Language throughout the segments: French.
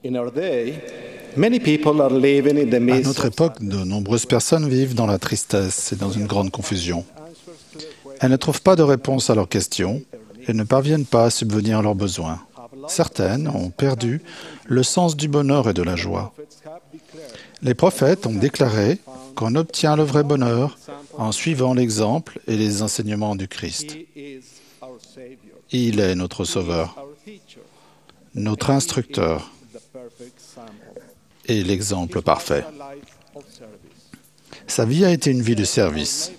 In our day, many people are living in the À midst notre of époque, de nombreuses personnes vivent dans la tristesse et dans une grande confusion. Elles ne trouvent pas de réponse à leurs questions et ne parviennent pas à subvenir à leurs besoins. Certaines ont perdu le sens du bonheur et de la joie. Les prophètes ont déclaré qu'on obtient le vrai bonheur en suivant l'exemple et les enseignements du Christ. Il est notre Sauveur, notre instructeur et l'exemple parfait. Sa vie a été une vie de service.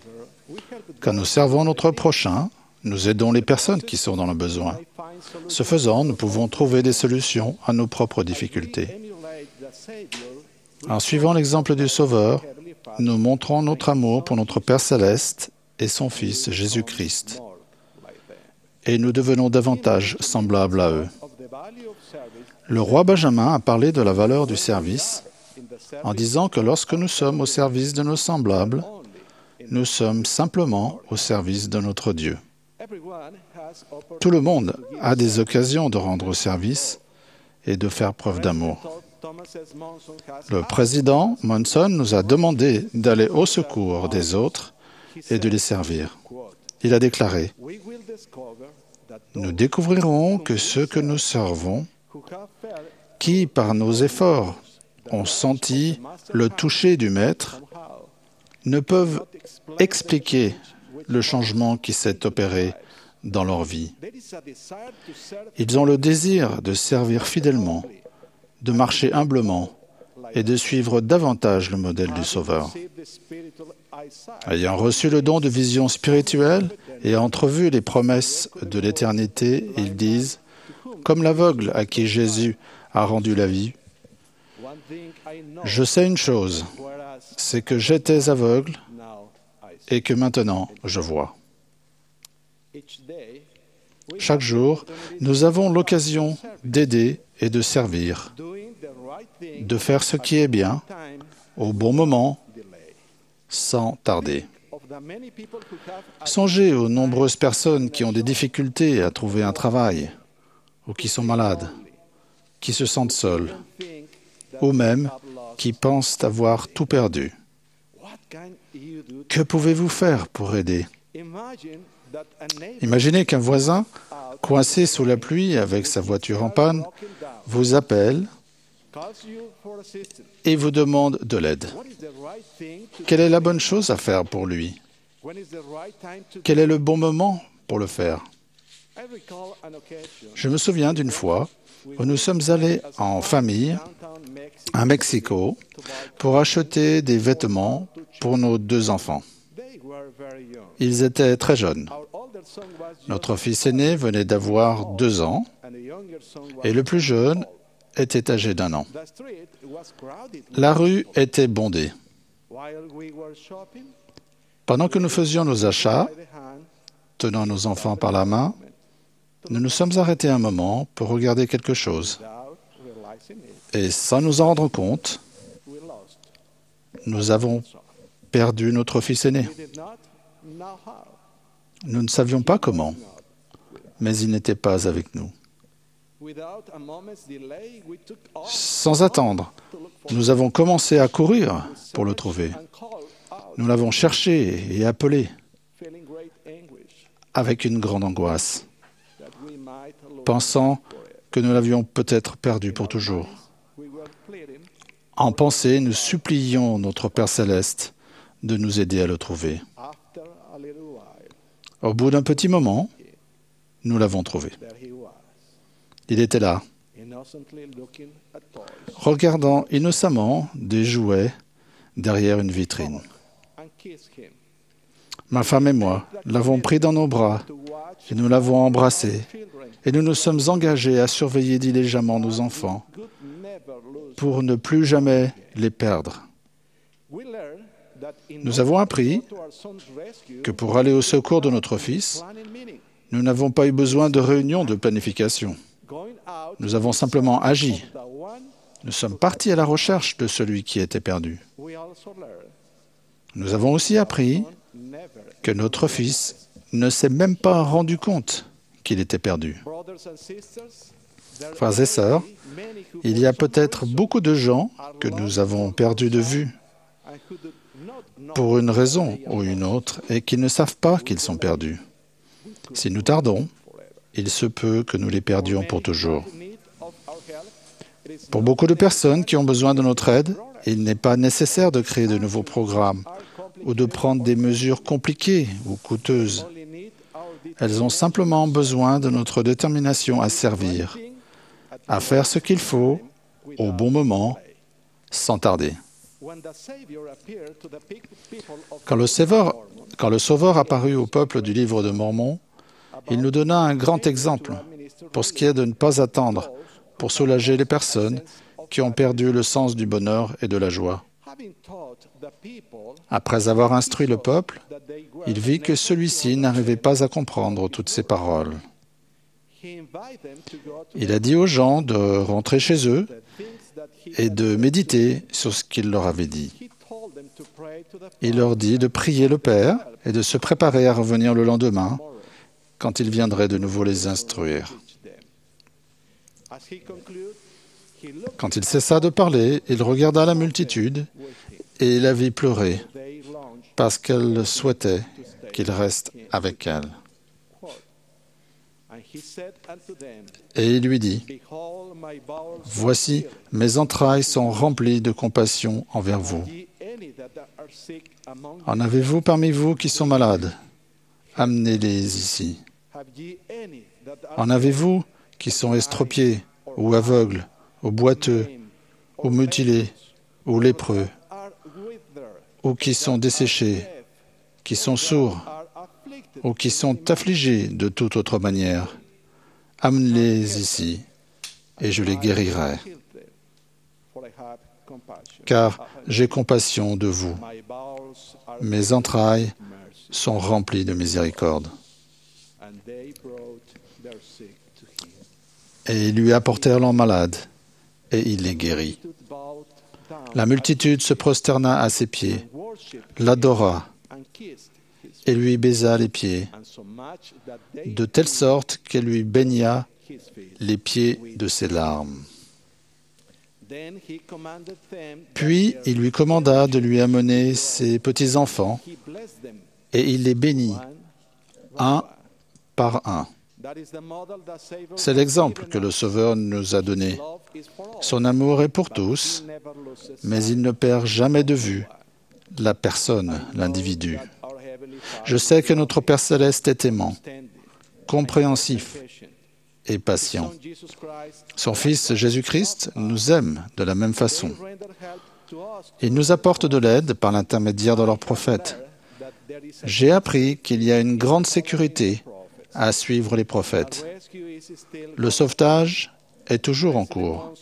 Quand nous servons notre prochain, nous aidons les personnes qui sont dans le besoin. Ce faisant, nous pouvons trouver des solutions à nos propres difficultés. En suivant l'exemple du Sauveur, nous montrons notre amour pour notre Père céleste et son Fils Jésus-Christ. Et nous devenons davantage semblables à eux. Le roi Benjamin a parlé de la valeur du service en disant que lorsque nous sommes au service de nos semblables, nous sommes simplement au service de notre Dieu. Tout le monde a des occasions de rendre service et de faire preuve d'amour. Le président Monson nous a demandé d'aller au secours des autres et de les servir. Il a déclaré : « Nous découvrirons que ceux que nous servons, qui, par nos efforts, ont senti le toucher du Maître, ne peuvent expliquer le changement qui s'est opéré dans leur vie. Ils ont le désir de servir fidèlement, de marcher humblement et de suivre davantage le modèle du Sauveur. Ayant reçu le don de vision spirituelle et entrevu les promesses de l'éternité, ils disent, comme l'aveugle à qui Jésus a rendu la vie, « Je sais une chose, c'est que j'étais aveugle et que maintenant je vois. » Chaque jour, nous avons l'occasion d'aider et de servir, de faire ce qui est bien, au bon moment, sans tarder. Songez aux nombreuses personnes qui ont des difficultés à trouver un travail, ou qui sont malades, qui se sentent seules, ou même qui pensent avoir tout perdu. Que pouvez-vous faire pour aider ? Imaginez qu'un voisin, coincé sous la pluie avec sa voiture en panne, vous appelle et vous demande de l'aide. Quelle est la bonne chose à faire pour lui ? Quel est le bon moment pour le faire ? Je me souviens d'une fois où nous sommes allés en famille à Mexico pour acheter des vêtements pour nos 2 enfants. Ils étaient très jeunes. Notre fils aîné venait d'avoir 2 ans et le plus jeune était âgé d'1 an. La rue était bondée. Pendant que nous faisions nos achats, tenant nos enfants par la main, nous nous sommes arrêtés un moment pour regarder quelque chose. Et sans nous en rendre compte, nous avons perdu notre fils aîné. Nous ne savions pas comment, mais il n'était pas avec nous. Sans attendre, nous avons commencé à courir pour le trouver. Nous l'avons cherché et appelé avec une grande angoisse, pensant que nous l'avions peut-être perdu pour toujours. En pensée, nous supplions notre Père céleste de nous aider à le trouver. Au bout d'un petit moment, nous l'avons trouvé. Il était là, regardant innocemment des jouets derrière une vitrine. Ma femme et moi l'avons pris dans nos bras et nous l'avons embrassé et nous nous sommes engagés à surveiller diligemment nos enfants pour ne plus jamais les perdre. Nous avons appris que pour aller au secours de notre fils, nous n'avons pas eu besoin de réunion de planification. Nous avons simplement agi. Nous sommes partis à la recherche de celui qui était perdu. Nous avons aussi appris que notre fils ne s'est même pas rendu compte qu'il était perdu. Frères et sœurs, il y a peut-être beaucoup de gens que nous avons perdus de vue pour une raison ou une autre et qui ne savent pas qu'ils sont perdus. Si nous tardons, il se peut que nous les perdions pour toujours. Pour beaucoup de personnes qui ont besoin de notre aide, il n'est pas nécessaire de créer de nouveaux programmes ou de prendre des mesures compliquées ou coûteuses. Elles ont simplement besoin de notre détermination à servir, à faire ce qu'il faut au bon moment, sans tarder. Quand le Sauveur apparut au peuple du livre de Mormon, il nous donna un grand exemple pour ce qui est de ne pas attendre pour soulager les personnes qui ont perdu le sens du bonheur et de la joie. Après avoir instruit le peuple, il vit que celui-ci n'arrivait pas à comprendre toutes ces paroles. Il a dit aux gens de rentrer chez eux et de méditer sur ce qu'il leur avait dit. Il leur dit de prier le Père et de se préparer à revenir le lendemain quand il viendrait de nouveau les instruire. Quand il cessa de parler, il regarda la multitude et la vit pleurer parce qu'elle souhaitait qu'il reste avec elle. Et il lui dit, « Voici, mes entrailles sont remplies de compassion envers vous. En avez-vous parmi vous qui sont malades? Amenez-les ici. En avez-vous qui sont estropiés ou aveugles, ou boiteux, ou mutilés, ou lépreux, ou qui sont desséchés, qui sont sourds, ou qui sont affligés de toute autre manière? Amenez-les ici, et je les guérirai. Car j'ai compassion de vous. Mes entrailles sont remplies de miséricorde. » Et ils lui apportèrent leurs malades, et il les guérit. La multitude se prosterna à ses pieds, l'adora, et lui baisa les pieds, de telle sorte qu'elle lui baigna les pieds de ses larmes. Puis il lui commanda de lui amener ses petits-enfants, et il les bénit, un par un. C'est l'exemple que le Sauveur nous a donné. Son amour est pour tous, mais il ne perd jamais de vue la personne, l'individu. Je sais que notre Père Céleste est aimant, compréhensif et patient. Son Fils Jésus-Christ nous aime de la même façon. Il nous apporte de l'aide par l'intermédiaire de leurs prophètes. J'ai appris qu'il y a une grande sécurité à suivre les prophètes. Le sauvetage est toujours en cours.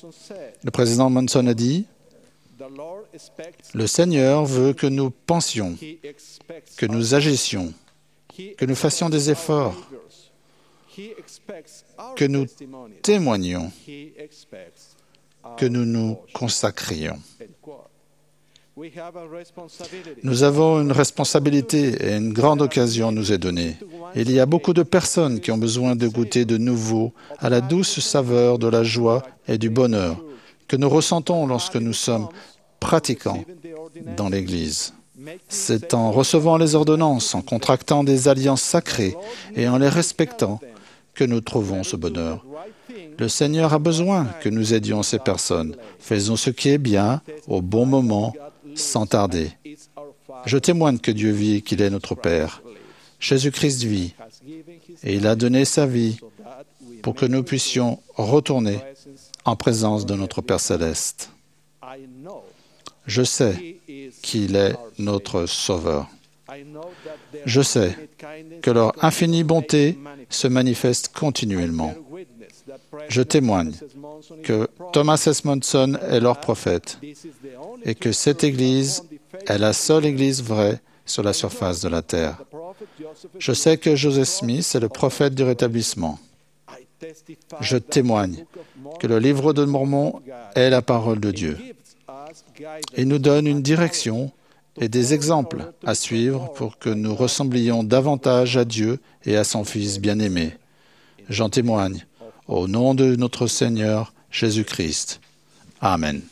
Le président Monson a dit, « Le Seigneur veut que nous pensions, que nous agissions, que nous fassions des efforts, que nous témoignions, que nous nous consacrions. » Nous avons une responsabilité et une grande occasion nous est donnée. Il y a beaucoup de personnes qui ont besoin de goûter de nouveau à la douce saveur de la joie et du bonheur que nous ressentons lorsque nous sommes pratiquants dans l'Église. C'est en recevant les ordonnances, en contractant des alliances sacrées et en les respectant que nous trouvons ce bonheur. Le Seigneur a besoin que nous aidions ces personnes. Faisons ce qui est bien, au bon moment, sans tarder. Je témoigne que Dieu vit et qu'il est notre Père. Jésus-Christ vit, et il a donné sa vie pour que nous puissions retourner en présence de notre Père Céleste. Je sais qu'il est notre Sauveur. Je sais que leur infinie bonté se manifeste continuellement. Je témoigne que Thomas S. Monson est leur prophète et que cette Église est la seule Église vraie sur la surface de la terre. Je sais que Joseph Smith est le prophète du rétablissement. Je témoigne que le livre de Mormon est la parole de Dieu. Il nous donne une direction et des exemples à suivre pour que nous ressemblions davantage à Dieu et à son Fils bien-aimé. J'en témoigne Au nom de notre Seigneur Jésus-Christ. Amen.